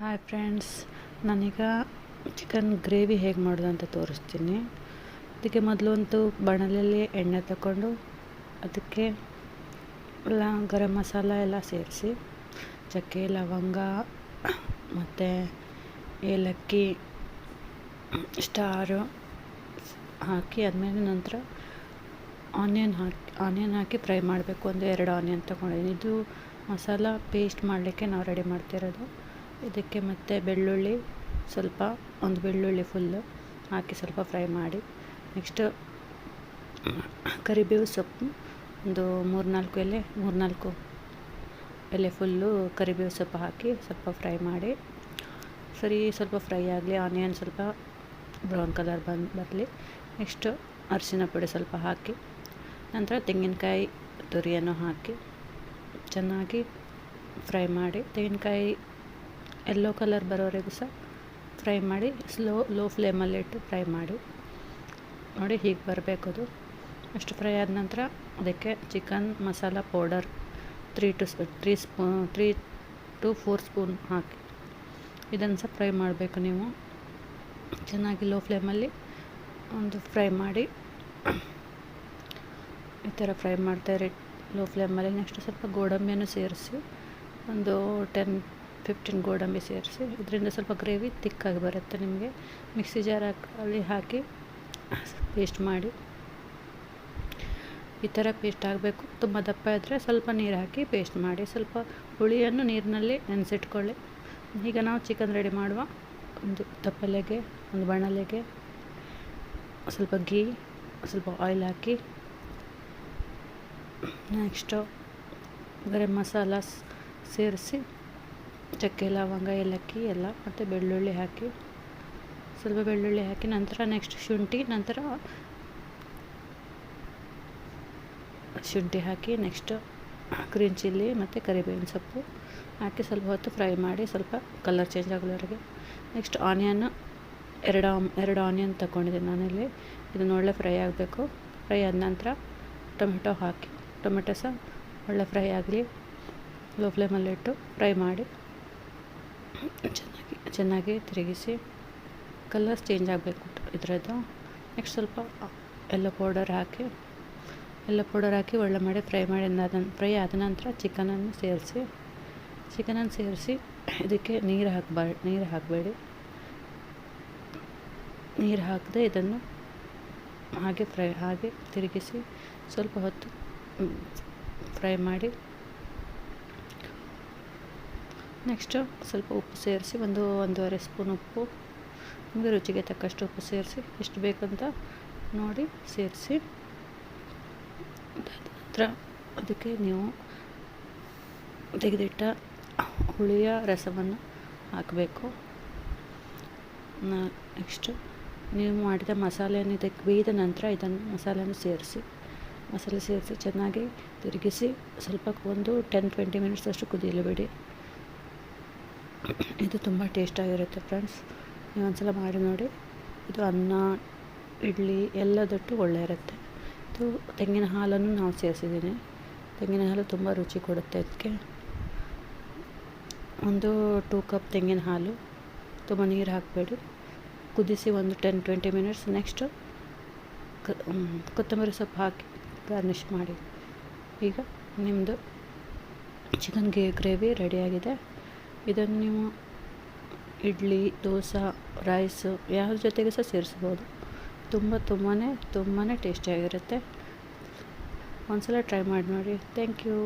Hi friends, ನಾನೀಗ chicken gravy ಹೇಗೆ ಮಾಡೋದು ಅಂತ ತೋರಿಸ್ತೀನಿ. ಅದಕ್ಕೆ ಮೊದಲು ಒಂದು ಬಾಣಲೆಯಲ್ಲಿ ಎಣ್ಣೆ ತಗೊಂಡು ಅದಕ್ಕೆ ಎಲ್ಲ ಗರಂ ಮಸಾಲ ಎಲ್ಲ ಸೇರಿಸಿ, ಚಕ್ಕೆ, ಲವಂಗ ಮತ್ತು ಏಲಕ್ಕಿ, ಸ್ಟಾರು ಹಾಕಿ ಆದಮೇಲೆ ನಂತರ ಆನಿಯನ್ ಹಾಕಿ ಫ್ರೈ ಮಾಡಬೇಕು. 2 ಆನಿಯನ್ ತೊಗೊಂಡಿದ್ದೀನಿ. ಇದು ಮಸಾಲ ಪೇಸ್ಟ್ ಮಾಡಲಿಕ್ಕೆ ನಾವು ರೆಡಿ ಮಾಡ್ತಿರೋದು. ಇದಕ್ಕೆ ಮತ್ತು ಬೆಳ್ಳುಳ್ಳಿ ಸ್ವಲ್ಪ, ಒಂದು ಬೆಳ್ಳುಳ್ಳಿ ಫುಲ್ಲು ಹಾಕಿ ಸ್ವಲ್ಪ ಫ್ರೈ ಮಾಡಿ, ನೆಕ್ಸ್ಟ್ ಕರಿಬೇವು ಸೊಪ್ಪು ಒಂದು 3-4 ಎಲೆ ಫುಲ್ಲು ಕರಿಬೇವು ಸೊಪ್ಪು ಹಾಕಿ ಸ್ವಲ್ಪ ಫ್ರೈ ಮಾಡಿ, ಸ್ವಲ್ಪ ಫ್ರೈ ಆಗಲಿ, ಆನಿಯನ್ ಸ್ವಲ್ಪ ಬ್ರೌನ್ ಕಲರ್ ಬರಲಿ. ನೆಕ್ಸ್ಟು ಅರಿಶಿನ ಪುಡಿ ಸ್ವಲ್ಪ ಹಾಕಿ, ನಂತರ ತೆಂಗಿನಕಾಯಿ ತುರಿಯನ್ನು ಹಾಕಿ ಚೆನ್ನಾಗಿ ಫ್ರೈ ಮಾಡಿ, ತೆಂಗಿನಕಾಯಿ ಯೆಲ್ಲೋ ಕಲರ್ ಬರೋವರೆಗೂ ಸಹ ಫ್ರೈ ಮಾಡಿ, ಲೋ ಫ್ಲೇಮಲ್ಲಿಟ್ಟು ಫ್ರೈ ಮಾಡಿ. ನೋಡಿ, ಹೀಗೆ ಬರಬೇಕು ಅದು. ಅಷ್ಟು ಫ್ರೈ ಆದ ನಂತರ ಅದಕ್ಕೆ chicken masala powder 3 to 4 spoon ಹಾಕಿ ಇದನ್ನು ಸಹ ಫ್ರೈ ಮಾಡಬೇಕು. ನೀವು ಚೆನ್ನಾಗಿ ಲೋ ಫ್ಲೇಮಲ್ಲಿ ಒಂದು ಫ್ರೈ ಮಾಡಿ, ಈ ಥರ ಫ್ರೈ ಮಾಡ್ತಾಯಿರಿ ಲೋ ಫ್ಲೇಮಲ್ಲಿ. ನೆಕ್ಸ್ಟ್ ಸ್ವಲ್ಪ ಗೋಡಂಬಿಯನ್ನು ಸೇರಿಸಿ, ಒಂದು 10-15 ಗೋಡಂಬಿ ಸೇರಿಸಿ, ಇದರಿಂದ ಸ್ವಲ್ಪ ಗ್ರೇವಿ ತಿಕ್ಕಾಗಿ ಬರುತ್ತೆ. ನಿಮಗೆ ಮಿಕ್ಸಿ ಜಾರಲ್ಲಿ ಹಾಕಿ ಪೇಸ್ಟ್ ಮಾಡಿ, ಈ ಥರ ಪೇಸ್ಟ್ ಆಗಬೇಕು. ತುಂಬ ದಪ್ಪ ಇದ್ದರೆ ಸ್ವಲ್ಪ ನೀರು ಹಾಕಿ ಪೇಸ್ಟ್ ಮಾಡಿ, ಸ್ವಲ್ಪ ಹುಳಿಯನ್ನು ನೀರಿನಲ್ಲಿ ನೆನೆಸಿಟ್ಕೊಳ್ಳಿ. ಈಗ ನಾವು ಚಿಕನ್ ರೆಡಿ ಮಾಡುವ ಒಂದು ತಪ್ಪಲೆಗೆ, ಒಂದು ಬಾಣಲೆಗೆ ಸ್ವಲ್ಪ ಗೀ, ಸ್ವಲ್ಪ ಆಯಿಲ್ ಹಾಕಿ, ನೆಕ್ಸ್ಟು ಗರಂ ಮಸಾಲ ಸೇರಿಸಿ, ಚಕ್ಕೆ, ಲವಂಗ, ಏಲಕ್ಕಿ ಎಲ್ಲ, ಮತ್ತು ಬೆಳ್ಳುಳ್ಳಿ ಹಾಕಿ, ಸ್ವಲ್ಪ ಬೆಳ್ಳುಳ್ಳಿ ಹಾಕಿ, ನಂತರ ನೆಕ್ಸ್ಟ್ ಶುಂಠಿ ಹಾಕಿ, ನೆಕ್ಸ್ಟ್ ಗ್ರೀನ್ ಚಿಲ್ಲಿ ಮತ್ತು ಕರಿಬೇವಿನ ಸೊಪ್ಪು ಹಾಕಿ ಸ್ವಲ್ಪ ಹೊತ್ತು ಫ್ರೈ ಮಾಡಿ, ಸ್ವಲ್ಪ ಕಲರ್ ಚೇಂಜ್ ಆಗೋವರೆಗೆ. ನೆಕ್ಸ್ಟ್ ಆನಿಯನ್ನು 2 ಆನಿಯನ್ ತಗೊಂಡಿದ್ದೀನಿ ನಾನಿಲ್ಲಿ. ಇದನ್ನು ಒಳ್ಳೆ ಫ್ರೈ ಆಗಬೇಕು. ಫ್ರೈ ಆದ ನಂತರ ಟೊಮೆಟೊ ಹಾಕಿ, ಟೊಮೆಟೊ ಸಹ ಒಳ್ಳೆ ಫ್ರೈ ಆಗಲಿ, ಲೋ ಫ್ಲೇಮಲ್ಲಿಟ್ಟು ಫ್ರೈ ಮಾಡಿ, ಚೆನ್ನಾಗಿ ತಿರುಗಿಸಿ, ಕಲರ್ಸ್ ಚೇಂಜ್ ಆಗಬೇಕು ಇದರದ್ದು. ನೆಕ್ಸ್ಟ್ ಸ್ವಲ್ಪ ಎಲ್ಲೋ ಪೌಡರ್ ಹಾಕಿ ಒಳ್ಳೆ ಮಾಡಿ ಫ್ರೈ ಆದ ನಂತರ ಚಿಕನನ್ನು ಸೇರಿಸಿ, ಇದಕ್ಕೆ ನೀರು ಹಾಕಬೇಡಿ. ನೀರು ಹಾಕದೆ ಇದನ್ನು ಹಾಗೆ ತಿರುಗಿಸಿ ಸ್ವಲ್ಪ ಹೊತ್ತು ಫ್ರೈ ಮಾಡಿ, ನೆಕ್ಸ್ಟು ಸ್ವಲ್ಪ ಉಪ್ಪು ಸೇರಿಸಿ, 1-1.5 ಸ್ಪೂನ್ ಉಪ್ಪು, ನಿಮಗೆ ರುಚಿಗೆ ತಕ್ಕಷ್ಟು ಉಪ್ಪು ಸೇರಿಸಿ, ಎಷ್ಟು ಬೇಕಂತ ನೋಡಿ ಸೇರಿಸಿ, ನಂತರ ಅದಕ್ಕೆ ನೀವು ತೆಗೆದಿಟ್ಟ ಹುಳಿಯ ರಸವನ್ನು ಹಾಕಬೇಕು. ನೆಕ್ಸ್ಟು ನೀವು ಮಾಡಿದ ಮಸಾಲೆಯನ್ನು ಇದಕ್ಕೆ ಬೇಯ್ದ ನಂತರ ಇದನ್ನು ಮಸಾಲೆಯನ್ನು ಸೇರಿಸಿ ಚೆನ್ನಾಗಿ ತಿರುಗಿಸಿ, ಸ್ವಲ್ಪ ಒಂದು 10-20 ಮಿನಿಟ್ಸ್ ಅಷ್ಟು ಕುದಿಯಲು ಬಿಡಿ. ಇದು ತುಂಬ ಟೇಸ್ಟಾಗಿರುತ್ತೆ ಫ್ರೆಂಡ್ಸ್, ನೀವು ಒಂದ್ಸಲ ಮಾಡಿ ನೋಡಿ. ಇದು ಅನ್ನ, ಇಡ್ಲಿ ಎಲ್ಲದಟ್ಟು ಒಳ್ಳೆ ಇರುತ್ತೆ. ಇದು ತೆಂಗಿನ ಹಾಲನ್ನು ನಾವು ಸೇರಿಸಿದ್ದೀನಿ. ತೆಂಗಿನ ಹಾಲು ತುಂಬ ರುಚಿ ಕೊಡುತ್ತೆ. ಇದಕ್ಕೆ 2 ಕಪ್ ತೆಂಗಿನ ಹಾಲು, ತುಂಬ ನೀರು ಹಾಕಬೇಡಿ, ಕುದಿಸಿ ಒಂದು 10-20 ಮಿನಿಟ್ಸ್. ನೆಕ್ಸ್ಟು ಕೊತ್ತಂಬರಿ ಸೊಪ್ಪು ಹಾಕಿ ಗಾರ್ನಿಷ್ ಮಾಡಿ. ಈಗ ನಿಮ್ಮದು ಚಿಕನ್ ಗ್ರೇವಿ ರೆಡಿಯಾಗಿದೆ. ಇದನ್ನು ನೀವು ಇಡ್ಲಿ, ದೋಸೆ, ರೈಸು ಯಾವ್ದ್ರ ಜೊತೆಗೆ ಸಹ ಸೇರಿಸ್ಬೋದು. ತುಂಬಾ ಟೇಸ್ಟಿಯಾಗಿರುತ್ತೆ. ಒಂದ್ಸಲ ಟ್ರೈ ಮಾಡಿ ನೋಡಿ. Thank you.